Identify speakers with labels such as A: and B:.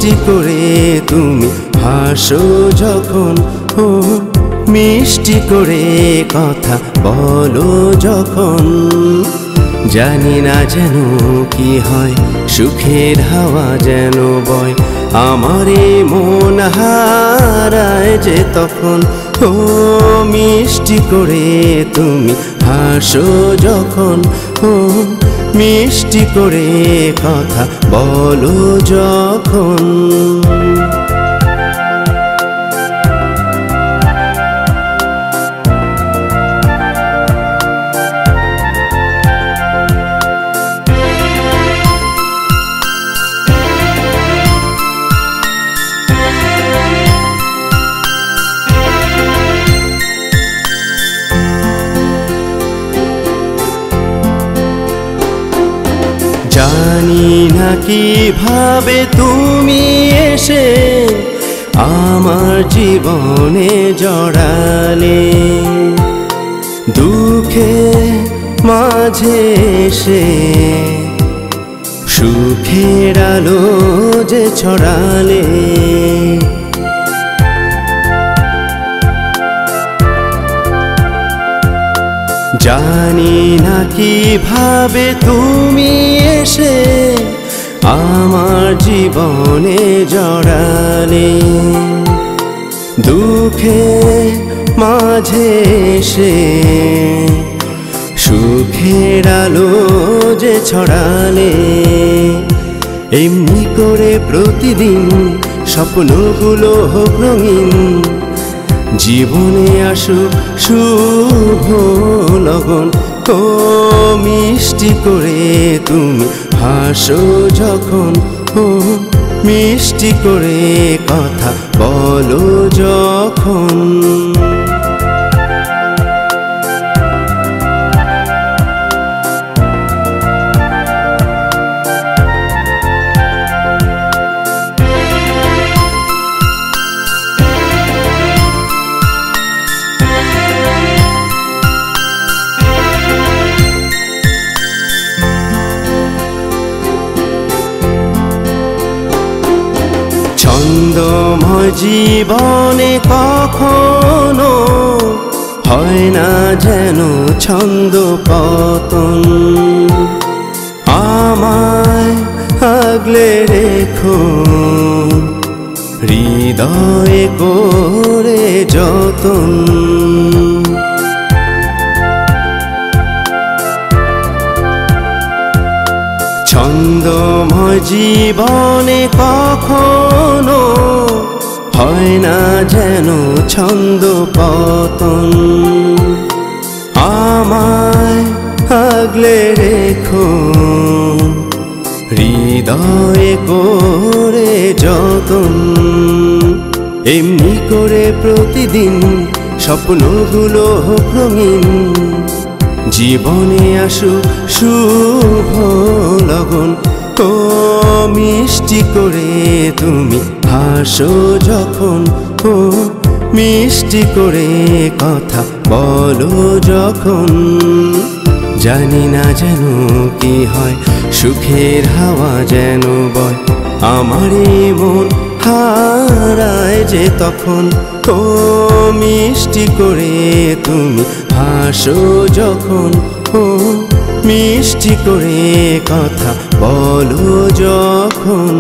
A: মিষ্টি করে তুমি হাসো যখন, ও মিষ্টি করে কথা বলো যখন। জানি না যেন কি হয়, সুখের হাওয়া যেন বয়, আমার এই মন হারায় যে তখন। ও মিষ্টি করে তুমি হাসো যখন, ও মিষ্টি করে কথা বলো যখন। জানি না কিভাবে তুমি এসে আমার জীবনে জড়ালে, দুঃখে মাঝে এসে সুখের আলো যে ছড়ালে। জানি না কিভাবে তুমি এসে আমার জীবনে জড়ালে, দুঃখে মাঝে এসে সুখের আলো যে ছড়ালে। এমনি করে প্রতিদিন স্বপ্নগুলো হোক রঙিন, জীবনে আসুক শুভ লগন। ও মিষ্টি করে তুমি হাসো যখন, ও মিষ্টি করে কথা বলো যখন। ছন্দময় জীবনে কখনো হয় না যেন ছন্দ পতন, আমায় আগলে রেখো হৃদয়ে করে যতন। ছন্দময় জীবনে কখনো হয় না যেন ছন্দ পতন, আমায় আগলে রেখো হৃদয়ে করে যতন। এমনি করে প্রতিদিন স্বপ্নগুলো হোক রঙিন, জীবনে আসুক শুভ লগন। ও মিষ্টি করে তুমি হাসো যখন, ও মিষ্টি করে কথা বলো যখন। জানি না যেন কি হয়, সুখের হাওয়া যেন বয়, আমার মন হারায় যে তখন। ও মিষ্টি করে তুমি হাসো যখন, ও মিষ্টি করে কথা বলো যখন।